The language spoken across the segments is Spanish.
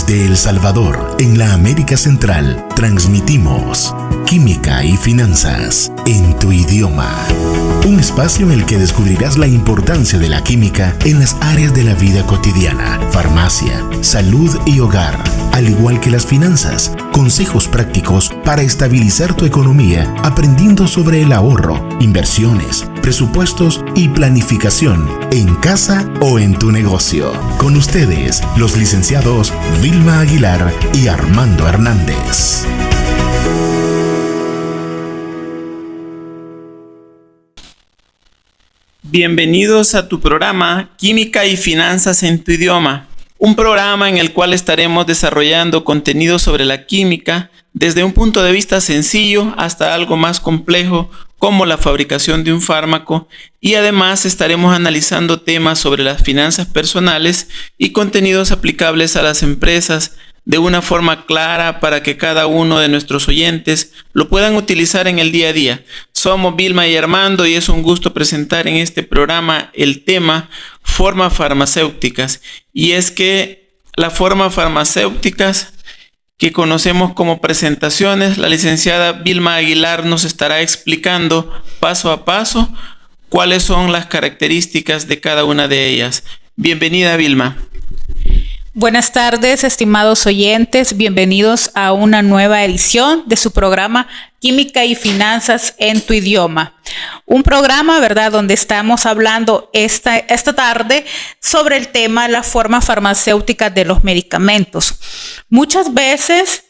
Desde El Salvador, en la América Central, transmitimos Química y Finanzas en tu idioma. Un espacio en el que descubrirás la importancia de la química en las áreas de la vida cotidiana, farmacia, salud y hogar, al igual que las finanzas. Consejos prácticos para estabilizar tu economía, aprendiendo sobre el ahorro, inversiones, presupuestos y planificación en casa o en tu negocio. Con ustedes, los licenciados Vilma Aguilar y Armando Hernández. Bienvenidos a tu programa Química y Finanzas en tu idioma, un programa en el cual estaremos desarrollando contenido sobre la química desde un punto de vista sencillo hasta algo más complejo como la fabricación de un fármaco, y además estaremos analizando temas sobre las finanzas personales y contenidos aplicables a las empresas de una forma clara para que cada uno de nuestros oyentes lo puedan utilizar en el día a día. Somos Vilma y Armando y es un gusto presentar en este programa el tema formas farmacéuticas. Y es que las formas farmacéuticas que conocemos como presentaciones, la licenciada Vilma Aguilar nos estará explicando paso a paso cuáles son las características de cada una de ellas. Bienvenida, Vilma. Buenas tardes, estimados oyentes. Bienvenidos a una nueva edición de su programa Química y Finanzas en tu idioma. Un programa, ¿verdad?, donde estamos hablando esta tarde sobre el tema la forma farmacéutica de los medicamentos. Muchas veces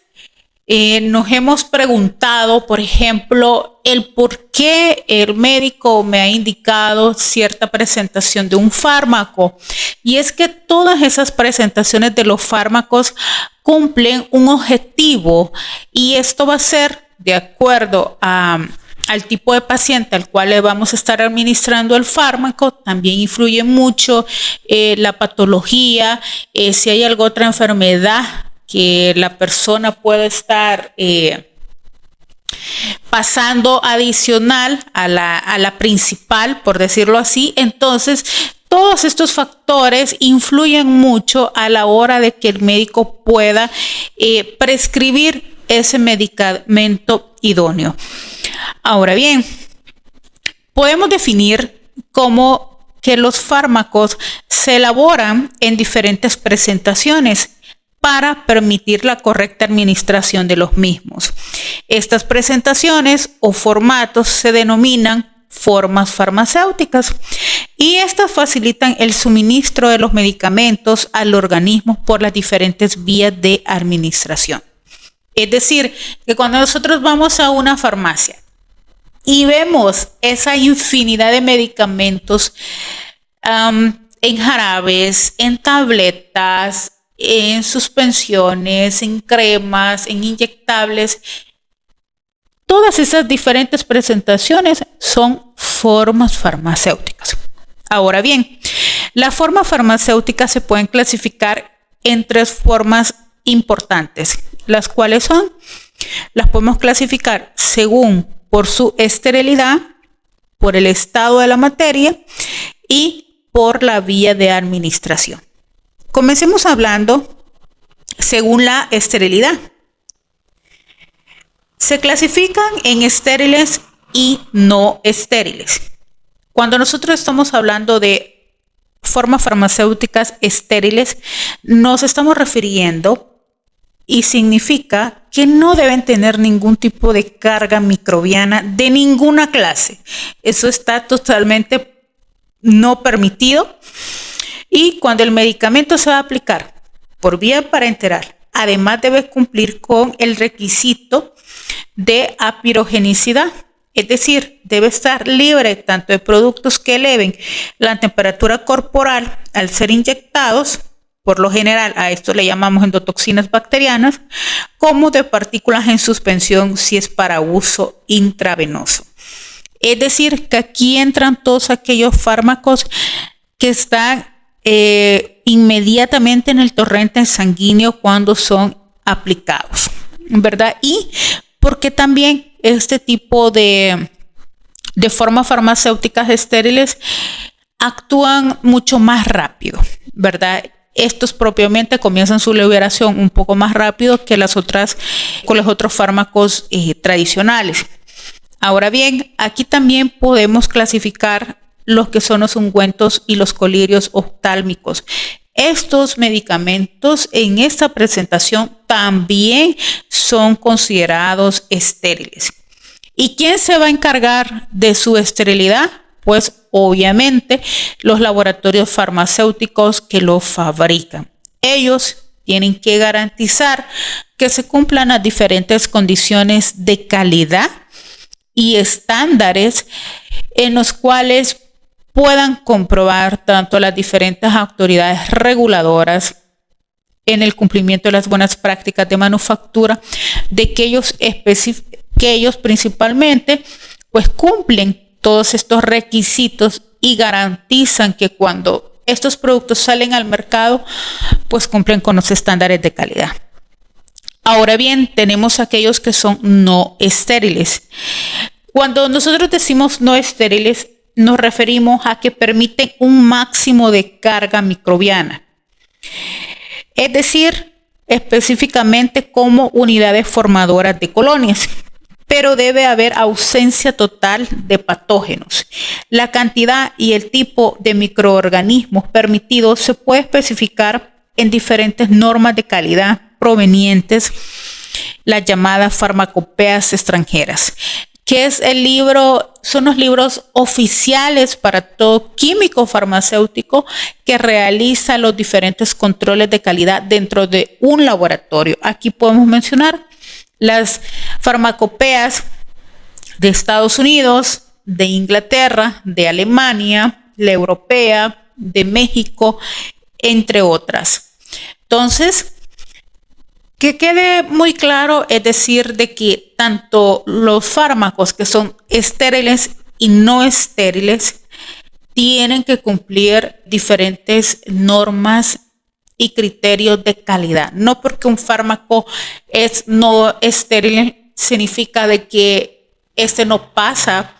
nos hemos preguntado, por ejemplo, el por qué el médico me ha indicado cierta presentación de un fármaco. Y es que todas esas presentaciones de los fármacos cumplen un objetivo, y esto va a ser de acuerdo al tipo de paciente al cual le vamos a estar administrando el fármaco. También influye mucho la patología, si hay alguna otra enfermedad que la persona puede estar pasando adicional a la principal, por decirlo así. Entonces, todos estos factores influyen mucho a la hora de que el médico pueda prescribir ese medicamento idóneo. Ahora bien, podemos definir como que los fármacos se elaboran en diferentes presentaciones para permitir la correcta administración de los mismos. Estas presentaciones o formatos se denominan formas farmacéuticas, y estas facilitan el suministro de los medicamentos al organismo por las diferentes vías de administración. Es decir, que cuando nosotros vamos a una farmacia y vemos esa infinidad de medicamentos en jarabes, en tabletas, en suspensiones, en cremas, en inyectables, todas esas diferentes presentaciones son formas farmacéuticas. Ahora bien, las formas farmacéuticas se pueden clasificar en tres formas importantes, las cuales las podemos clasificar según por su esterilidad, por el estado de la materia y por la vía de administración. Comencemos hablando según la esterilidad. Se clasifican en estériles y no estériles. Cuando nosotros estamos hablando de formas farmacéuticas estériles, nos estamos refiriendo, y significa que no deben tener ningún tipo de carga microbiana de ninguna clase. Eso está totalmente no permitido. Y cuando el medicamento se va a aplicar por vía parenteral, además debe cumplir con el requisito de apirogenicidad, es decir, debe estar libre tanto de productos que eleven la temperatura corporal al ser inyectados, por lo general a esto le llamamos endotoxinas bacterianas, como de partículas en suspensión si es para uso intravenoso. Es decir, que aquí entran todos aquellos fármacos que están inmediatamente en el torrente sanguíneo cuando son aplicados, ¿verdad? Y porque también este tipo de formas farmacéuticas estériles actúan mucho más rápido, ¿verdad? estos propiamente comienzan su liberación un poco más rápido que con los otros fármacos tradicionales. Ahora bien, aquí también podemos clasificar los que son los ungüentos y los colirios oftálmicos. Estos medicamentos en esta presentación también son considerados estériles. ¿Y quién se va a encargar de su esterilidad? Pues obviamente los laboratorios farmacéuticos que lo fabrican. Ellos tienen que garantizar que se cumplan las diferentes condiciones de calidad y estándares en los cuales puedan comprobar tanto las diferentes autoridades reguladoras en el cumplimiento de las buenas prácticas de manufactura, de que ellos principalmente pues cumplen todos estos requisitos y garantizan que cuando estos productos salen al mercado, pues cumplen con los estándares de calidad. Ahora bien, tenemos aquellos que son no estériles. Cuando nosotros decimos no estériles, nos referimos a que permiten un máximo de carga microbiana. Es decir, específicamente como unidades formadoras de colonias. Pero debe haber ausencia total de patógenos. La cantidad y el tipo de microorganismos permitidos se puede especificar en diferentes normas de calidad provenientes, las llamadas farmacopeas extranjeras, que son los libros oficiales para todo químico farmacéutico que realiza los diferentes controles de calidad dentro de un laboratorio. Aquí podemos mencionar las farmacopeas de Estados Unidos, de Inglaterra, de Alemania, la europea, de México, entre otras. Entonces, que quede muy claro, es decir, de que tanto los fármacos que son estériles y no estériles tienen que cumplir diferentes normas y criterios de calidad. No porque un fármaco es no estéril significa de que este no pasa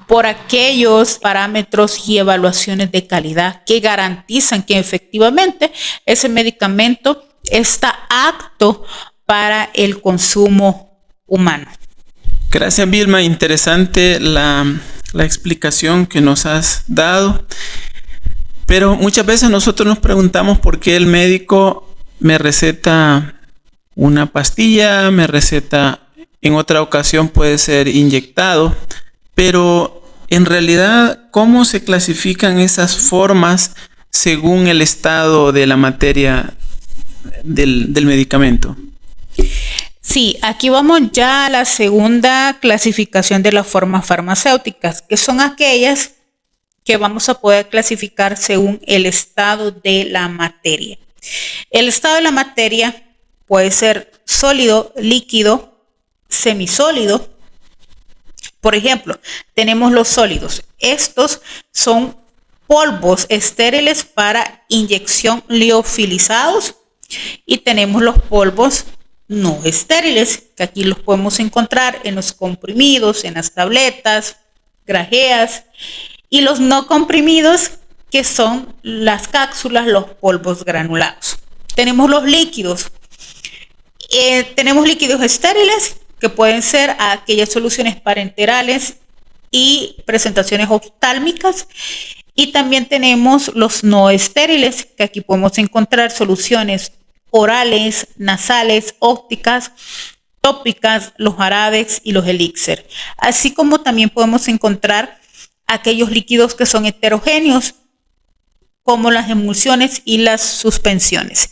por aquellos parámetros y evaluaciones de calidad que garantizan que efectivamente ese medicamento está apto para el consumo humano. Gracias, Vilma. Interesante la explicación que nos has dado. Pero muchas veces nosotros nos preguntamos por qué el médico me receta una pastilla, me receta, en otra ocasión puede ser inyectado, pero en realidad, ¿cómo se clasifican esas formas según el estado de la materia del medicamento? Sí, aquí vamos ya a la segunda clasificación de las formas farmacéuticas, que son aquellas que vamos a poder clasificar según el estado de la materia. El estado de la materia puede ser sólido, líquido, semisólido. Por ejemplo, tenemos los sólidos. Estos son polvos estériles para inyección liofilizados y tenemos los polvos no estériles, que aquí los podemos encontrar en los comprimidos, en las tabletas, grajeas, y los no comprimidos, que son las cápsulas, los polvos granulados. Tenemos los líquidos. Tenemos líquidos estériles, que pueden ser aquellas soluciones parenterales y presentaciones oftálmicas. Y también tenemos los no estériles, que aquí podemos encontrar soluciones orales, nasales, ópticas, tópicas, los jarabes y los elixir. Así como también podemos encontrar aquellos líquidos que son heterogéneos, como las emulsiones y las suspensiones.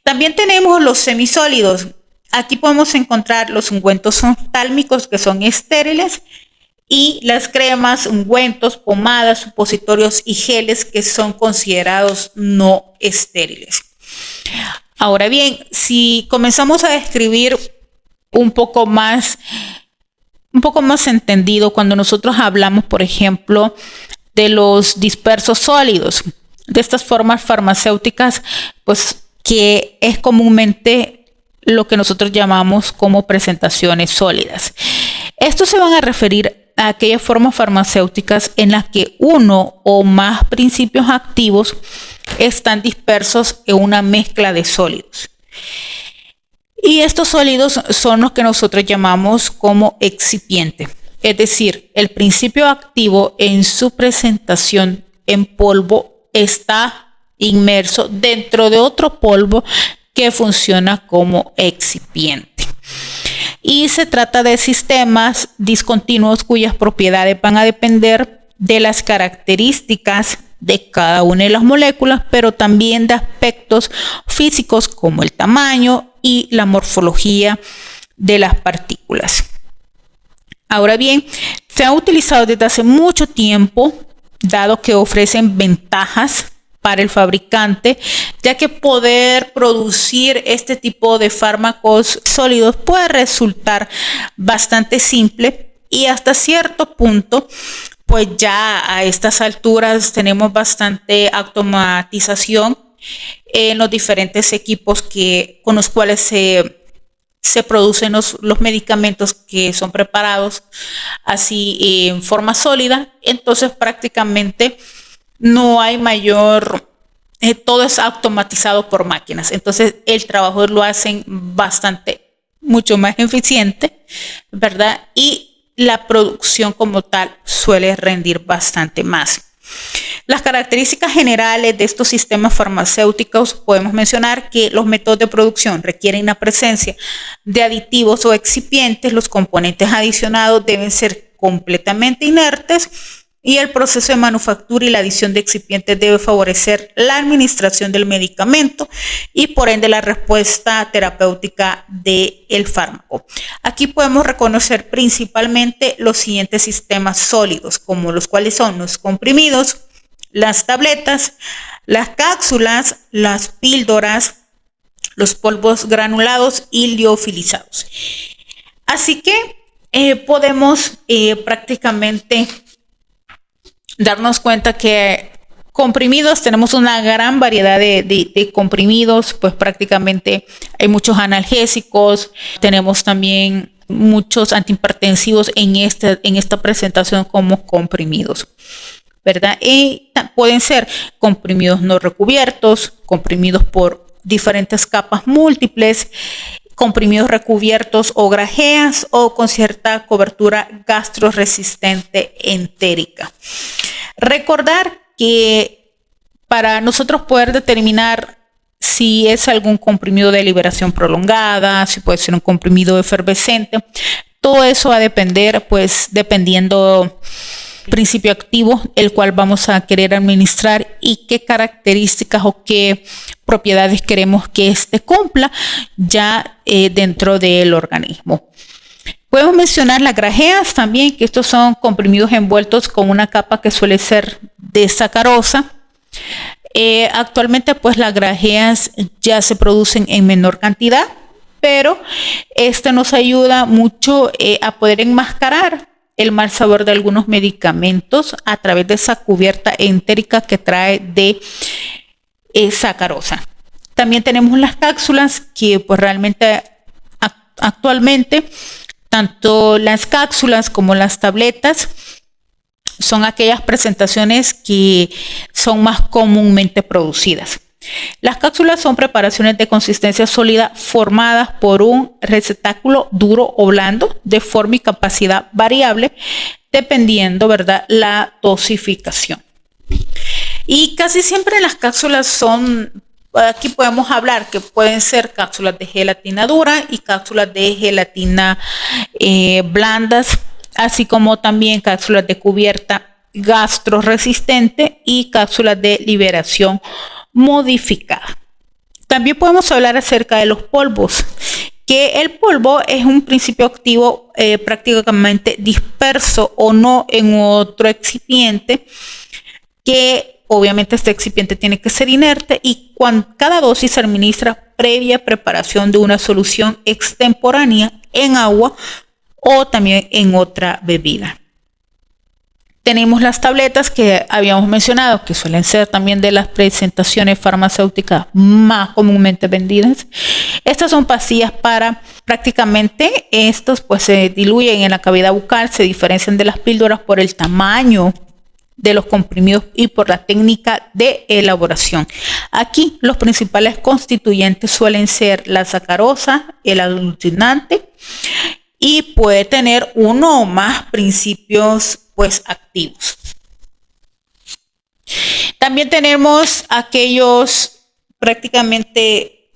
También tenemos los semisólidos. Aquí podemos encontrar los ungüentos oftálmicos, que son estériles, y las cremas, ungüentos, pomadas, supositorios y geles, que son considerados no estériles. Ahora bien, si comenzamos a describir un poco más entendido cuando nosotros hablamos, por ejemplo, de los dispersos sólidos, de estas formas farmacéuticas, pues que es comúnmente lo que nosotros llamamos como presentaciones sólidas. Estos se van a referir aquellas formas farmacéuticas en las que uno o más principios activos están dispersos en una mezcla de sólidos. Y estos sólidos son los que nosotros llamamos como excipiente. Es decir, el principio activo en su presentación en polvo está inmerso dentro de otro polvo que funciona como excipiente. Y se trata de sistemas discontinuos cuyas propiedades van a depender de las características de cada una de las moléculas, pero también de aspectos físicos como el tamaño y la morfología de las partículas. Ahora bien, se ha utilizado desde hace mucho tiempo, dado que ofrecen ventajas para el fabricante, ya que poder producir este tipo de fármacos sólidos puede resultar bastante simple y hasta cierto punto, pues ya a estas alturas tenemos bastante automatización en los diferentes equipos con los cuales se producen los medicamentos que son preparados así en forma sólida. Entonces prácticamente no hay todo es automatizado por máquinas. Entonces el trabajo lo hacen mucho más eficiente, ¿verdad? Y la producción como tal suele rendir bastante más. Las características generales de estos sistemas farmacéuticos podemos mencionar que los métodos de producción requieren la presencia de aditivos o excipientes, los componentes adicionados deben ser completamente inertes y el proceso de manufactura y la adición de excipientes debe favorecer la administración del medicamento y por ende la respuesta terapéutica del fármaco. Aquí podemos reconocer principalmente los siguientes sistemas sólidos, como los cuales son los comprimidos, las tabletas, las cápsulas, las píldoras, los polvos granulados y liofilizados. Así que podemos prácticamente darnos cuenta que comprimidos, tenemos una gran variedad de comprimidos, pues prácticamente hay muchos analgésicos, tenemos también muchos antihipertensivos en esta presentación como comprimidos, ¿verdad? Y pueden ser comprimidos no recubiertos, comprimidos por diferentes capas múltiples, comprimidos recubiertos o grajeas o con cierta cobertura gastroresistente entérica. Recordar que para nosotros poder determinar si es algún comprimido de liberación prolongada, si puede ser un comprimido efervescente, todo eso va a depender, pues dependiendo principio activo, el cual vamos a querer administrar y qué características o qué propiedades queremos que éste cumpla ya dentro del organismo. Podemos mencionar las grajeas también, que estos son comprimidos envueltos con una capa que suele ser de sacarosa. Actualmente pues las grajeas ya se producen en menor cantidad, pero esto nos ayuda mucho a poder enmascarar el mal sabor de algunos medicamentos a través de esa cubierta entérica que trae de sacarosa. También tenemos las cápsulas que pues realmente actualmente tanto las cápsulas como las tabletas son aquellas presentaciones que son más comúnmente producidas. Las cápsulas son preparaciones de consistencia sólida formadas por un receptáculo duro o blando de forma y capacidad variable dependiendo, ¿verdad?, la dosificación. Y casi siempre las cápsulas aquí podemos hablar que pueden ser cápsulas de gelatina dura y cápsulas de gelatina blandas, así como también cápsulas de cubierta gastroresistente y cápsulas de liberación modificada. También podemos hablar acerca de los polvos, que el polvo es un principio activo prácticamente disperso o no en otro excipiente, que obviamente este excipiente tiene que ser inerte y cada dosis se administra previa preparación de una solución extemporánea en agua o también en otra bebida. Tenemos las tabletas que habíamos mencionado, que suelen ser también de las presentaciones farmacéuticas más comúnmente vendidas. Estas son pastillas para prácticamente, estos pues se diluyen en la cavidad bucal, se diferencian de las píldoras por el tamaño de los comprimidos y por la técnica de elaboración. Aquí los principales constituyentes suelen ser la sacarosa, el aglutinante, y puede tener uno o más principios pues activos. También tenemos aquellos prácticamente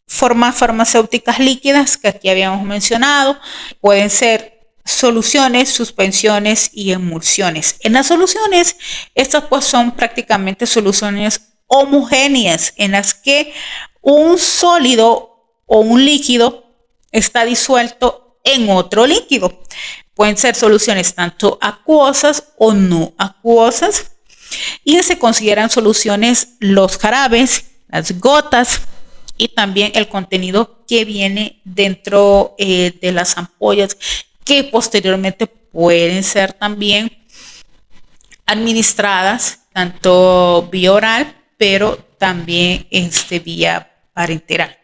formas farmacéuticas líquidas que aquí habíamos mencionado. Pueden ser soluciones, suspensiones y emulsiones. En las soluciones, estas pues son prácticamente soluciones homogéneas en las que un sólido o un líquido está disuelto en otro líquido. Pueden ser soluciones tanto acuosas o no acuosas, y se consideran soluciones los jarabes, las gotas y también el contenido que viene dentro de las ampollas, que posteriormente pueden ser también administradas tanto vía oral, pero también vía parenteral.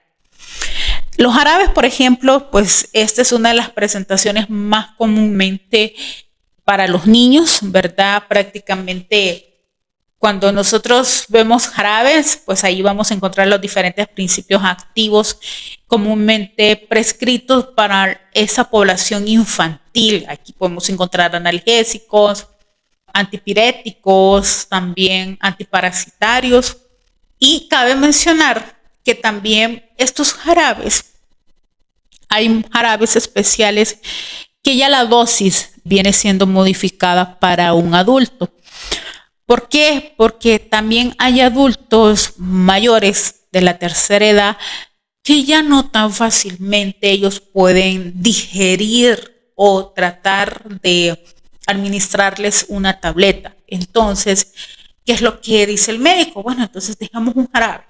Los jarabes, por ejemplo, pues esta es una de las presentaciones más comúnmente para los niños, ¿verdad? Prácticamente cuando nosotros vemos jarabes, pues ahí vamos a encontrar los diferentes principios activos comúnmente prescritos para esa población infantil. Aquí podemos encontrar analgésicos, antipiréticos, también antiparasitarios. Y cabe mencionar que también estos jarabes, hay jarabes especiales que ya la dosis viene siendo modificada para un adulto. ¿Por qué? Porque también hay adultos mayores de la tercera edad que ya no tan fácilmente ellos pueden digerir o tratar de administrarles una tableta. Entonces, ¿qué es lo que dice el médico? Bueno, entonces dejemos un jarabe.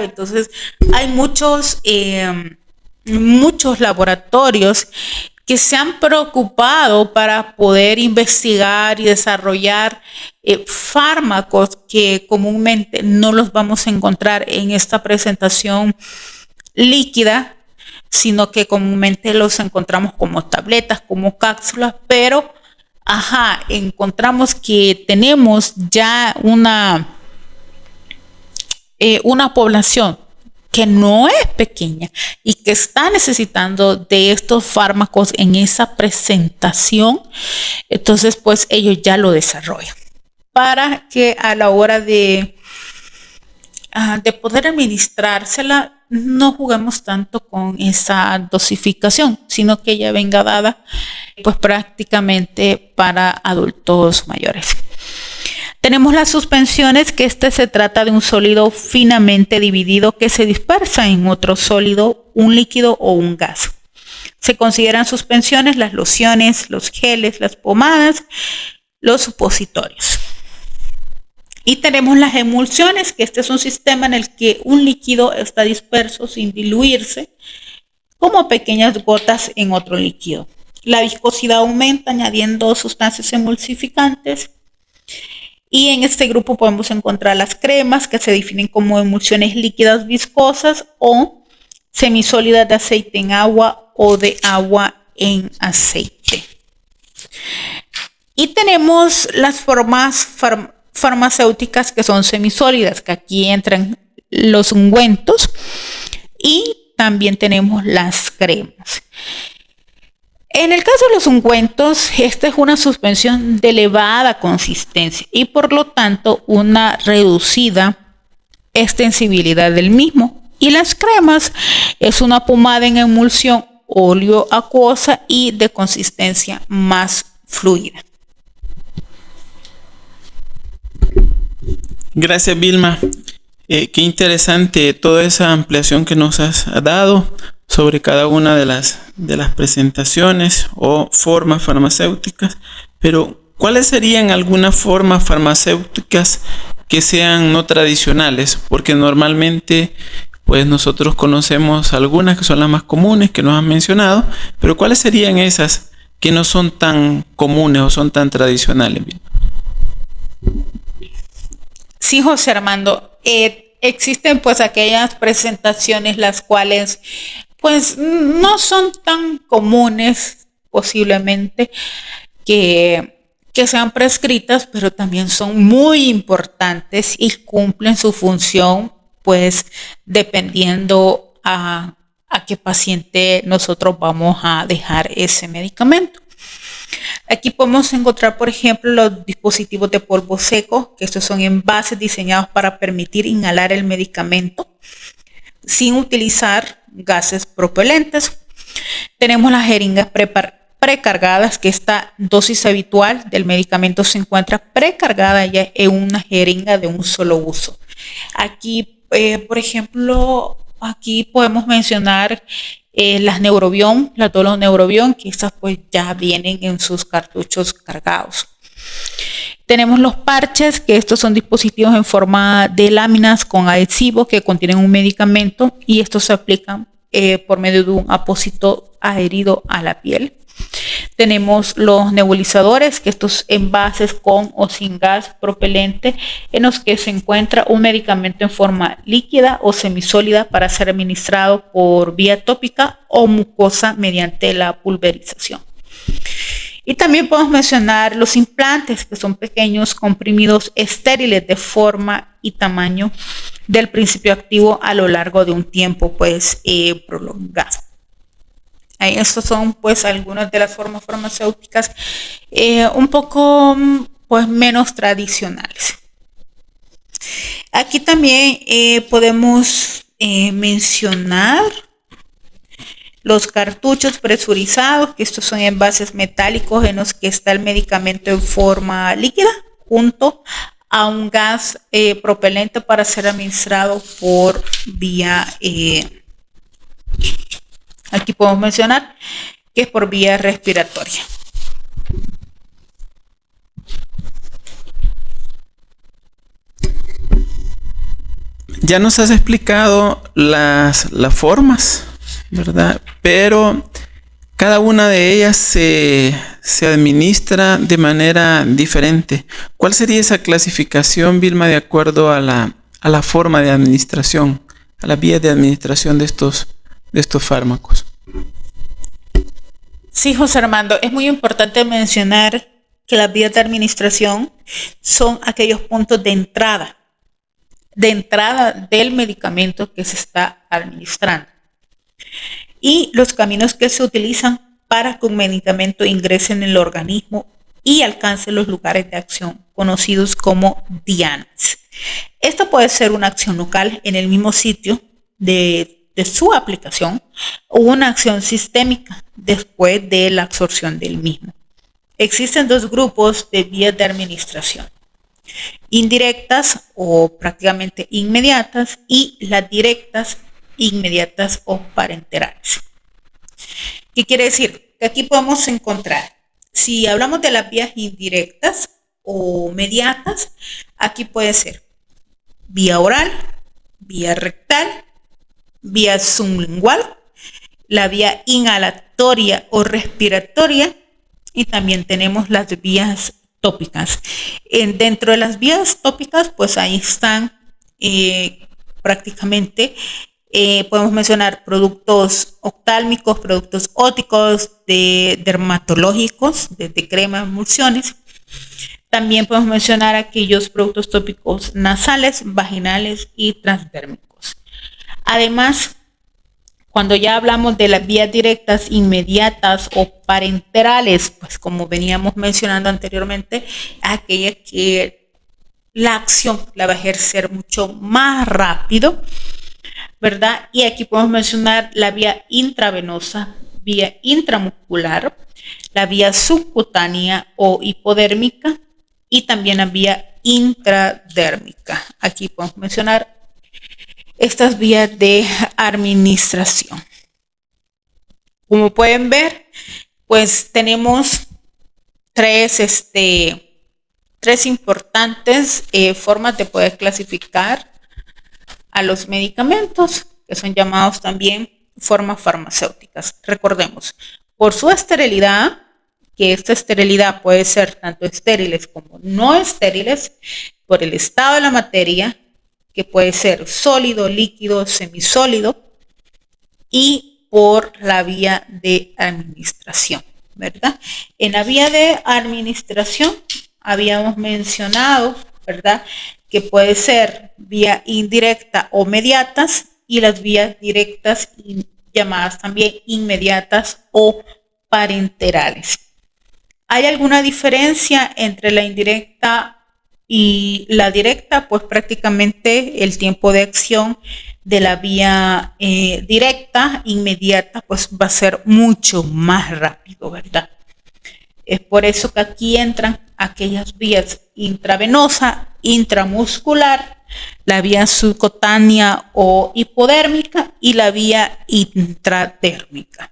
Entonces, hay muchos laboratorios que se han preocupado para poder investigar y desarrollar fármacos que comúnmente no los vamos a encontrar en esta presentación líquida, sino que comúnmente los encontramos como tabletas, como cápsulas, pero encontramos que tenemos ya una población que no es pequeña y que está necesitando de estos fármacos en esa presentación. Entonces, pues ellos ya lo desarrollan para que a la hora de poder administrársela no juguemos tanto con esa dosificación, sino que ella venga dada pues prácticamente para adultos mayores. Tenemos las suspensiones, que se trata de un sólido finamente dividido que se dispersa en otro sólido, un líquido o un gas. Se consideran suspensiones las lociones, los geles, las pomadas, los supositorios. Y tenemos las emulsiones, que este es un sistema en el que un líquido está disperso sin diluirse como pequeñas gotas en otro líquido. La viscosidad aumenta añadiendo sustancias emulsificantes. Y en este grupo podemos encontrar las cremas, que se definen como emulsiones líquidas viscosas o semisólidas de aceite en agua o de agua en aceite. Y tenemos las formas farmacéuticas que son semisólidas, que aquí entran los ungüentos, y también tenemos las cremas. En el caso de los ungüentos, esta es una suspensión de elevada consistencia y por lo tanto una reducida extensibilidad del mismo. Y las cremas es una pomada en emulsión óleo acuosa y de consistencia más fluida. Gracias, Vilma. Qué interesante toda esa ampliación que nos has dado sobre cada una de las presentaciones o formas farmacéuticas. Pero, ¿cuáles serían algunas formas farmacéuticas que sean no tradicionales? Porque normalmente, pues nosotros conocemos algunas que son las más comunes que nos han mencionado, pero ¿cuáles serían esas que no son tan comunes o son tan tradicionales. Sí, José Armando, existen pues aquellas presentaciones las cuales pues no son tan comunes posiblemente que sean prescritas, pero también son muy importantes y cumplen su función pues dependiendo a qué paciente nosotros vamos a dejar ese medicamento. Aquí podemos encontrar, por ejemplo, los dispositivos de polvo seco, que estos son envases diseñados para permitir inhalar el medicamento sin utilizar gases propelentes. Tenemos las jeringas precargadas, que esta dosis habitual del medicamento se encuentra precargada ya en una jeringa de un solo uso. Aquí, por ejemplo, aquí podemos mencionar las Neurobion, las Dolos Neurobion, que estas pues ya vienen en sus cartuchos cargados. Tenemos los parches, que estos son dispositivos en forma de láminas con adhesivo que contienen un medicamento y estos se aplican por medio de un apósito adherido a la piel. Tenemos los nebulizadores, que estos envases con o sin gas propelente en los que se encuentra un medicamento en forma líquida o semisólida para ser administrado por vía tópica o mucosa mediante la pulverización. Y también podemos mencionar los implantes, que son pequeños comprimidos estériles de forma y tamaño del principio activo a lo largo de un tiempo pues prolongado. Estos son pues algunas de las formas farmacéuticas un poco pues menos tradicionales. Aquí también podemos mencionar los cartuchos presurizados, que estos son envases metálicos en los que está el medicamento en forma líquida junto a un gas propelente para ser administrado por vía aquí podemos mencionar que es por vía respiratoria. Ya nos has explicado las formas, ¿verdad? Pero cada una de ellas se administra de manera diferente. ¿Cuál sería esa clasificación, Vilma, de acuerdo a la forma de administración, a la vía de administración de estos fármacos? Sí, José Armando, es muy importante mencionar que las vías de administración son aquellos puntos de entrada del medicamento que se está administrando y los caminos que se utilizan para que un medicamento ingrese en el organismo y alcance los lugares de acción conocidos como dianas. Esto puede ser una acción local en el mismo sitio de su aplicación o una acción sistémica después de la absorción del mismo. Existen dos grupos de vías de administración: indirectas o prácticamente inmediatas y las directas, inmediatas o parenterales. ¿Qué quiere decir? Que aquí podemos encontrar, si hablamos de las vías indirectas o mediatas, aquí puede ser vía oral, vía rectal, vía sublingual, la vía inhalatoria o respiratoria y también tenemos las vías tópicas. Dentro de las vías tópicas, pues ahí están prácticamente, podemos mencionar productos oftálmicos, productos óticos, dermatológicos, desde cremas, emulsiones. También podemos mencionar aquellos productos tópicos nasales, vaginales y transdérmicos. Además, cuando ya hablamos de las vías directas, inmediatas o parenterales, pues como veníamos mencionando anteriormente, aquella que la acción la va a ejercer mucho más rápido, ¿verdad? Y aquí podemos mencionar la vía intravenosa, vía intramuscular, la vía subcutánea o hipodérmica y también la vía intradérmica. Aquí podemos mencionar estas vías de administración. Como pueden ver, pues tenemos tres importantes formas de poder clasificar a los medicamentos, que son llamados también formas farmacéuticas. Recordemos, por su esterilidad, que esta esterilidad puede ser tanto estériles como no estériles por el estado de la materia, que puede ser sólido, líquido, semisólido, y por la vía de administración, ¿verdad? En la vía de administración habíamos mencionado, ¿verdad?, que puede ser vía indirecta o mediatas, y las vías directas llamadas también inmediatas o parenterales. ¿Hay alguna diferencia entre la indirecta y la directa? Pues prácticamente el tiempo de acción de la vía directa, inmediata, pues va a ser mucho más rápido, ¿verdad? Es por eso que aquí entran aquellas vías intravenosa, intramuscular, la vía subcutánea o hipodérmica y la vía intradérmica.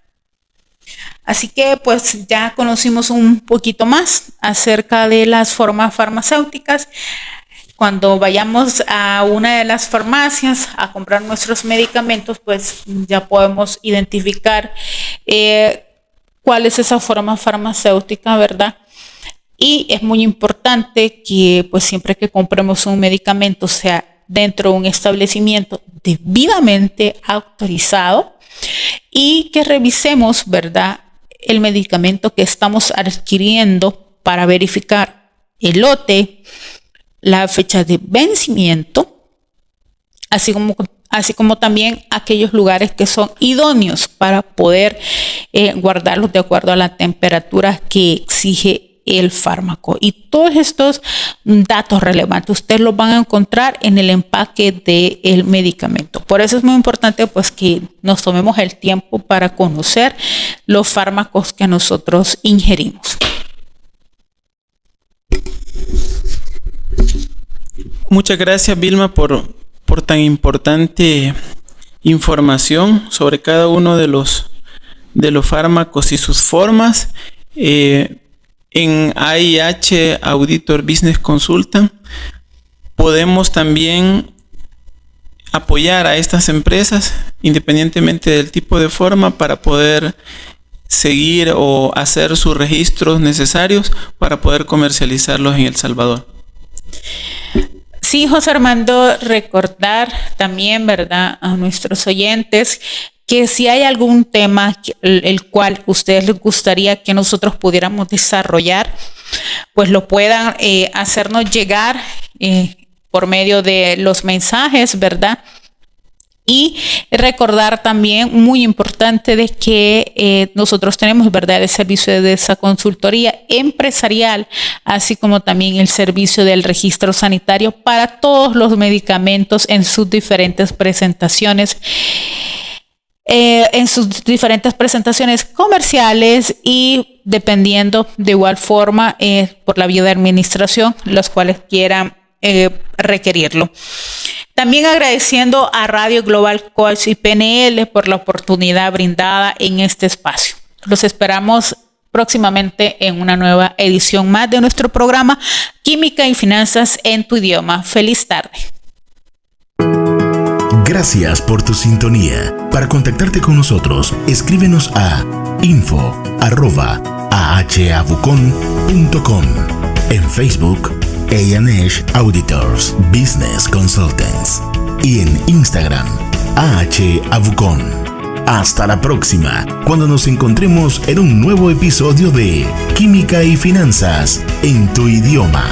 Así que pues ya conocimos un poquito más acerca de las formas farmacéuticas. Cuando vayamos a una de las farmacias a comprar nuestros medicamentos, pues ya podemos identificar cuál es esa forma farmacéutica, ¿verdad? Y es muy importante que pues siempre que compremos un medicamento sea dentro de un establecimiento debidamente autorizado y que revisemos, ¿verdad?, el medicamento que estamos adquiriendo para verificar el lote, la fecha de vencimiento, así como también aquellos lugares que son idóneos para poder guardarlos de acuerdo a la temperatura que exige el fármaco. Y todos estos datos relevantes ustedes los van a encontrar en el empaque del medicamento. Por eso es muy importante pues que nos tomemos el tiempo para conocer los fármacos que nosotros ingerimos. Muchas gracias, Vilma, por tan importante información sobre cada uno de los fármacos y sus formas. En AIH Auditor Business Consultant podemos también apoyar a estas empresas independientemente del tipo de forma para poder seguir o hacer sus registros necesarios para poder comercializarlos en El Salvador. Sí, José Armando, recordar también, ¿verdad?, a nuestros oyentes que si hay algún tema el cual ustedes les gustaría que nosotros pudiéramos desarrollar, pues lo puedan hacernos llegar por medio de los mensajes, ¿verdad? Y recordar también, muy importante, de que nosotros tenemos, ¿verdad?, el servicio de esa consultoría empresarial, así como también el servicio del registro sanitario para todos los medicamentos en sus diferentes presentaciones. Comerciales y dependiendo de igual forma por la vía de administración, los cuales quieran requerirlo. También agradeciendo a Radio Global Coach y PNL por la oportunidad brindada en este espacio. Los esperamos próximamente en una nueva edición más de nuestro programa Química y Finanzas en tu idioma. Feliz tarde. Gracias por tu sintonía. Para contactarte con nosotros, escríbenos a info@ahabucon.com. En Facebook, ANH Auditors Business Consultants. Y en Instagram, AHAbucon. Hasta la próxima, cuando nos encontremos en un nuevo episodio de Química y Finanzas en tu idioma.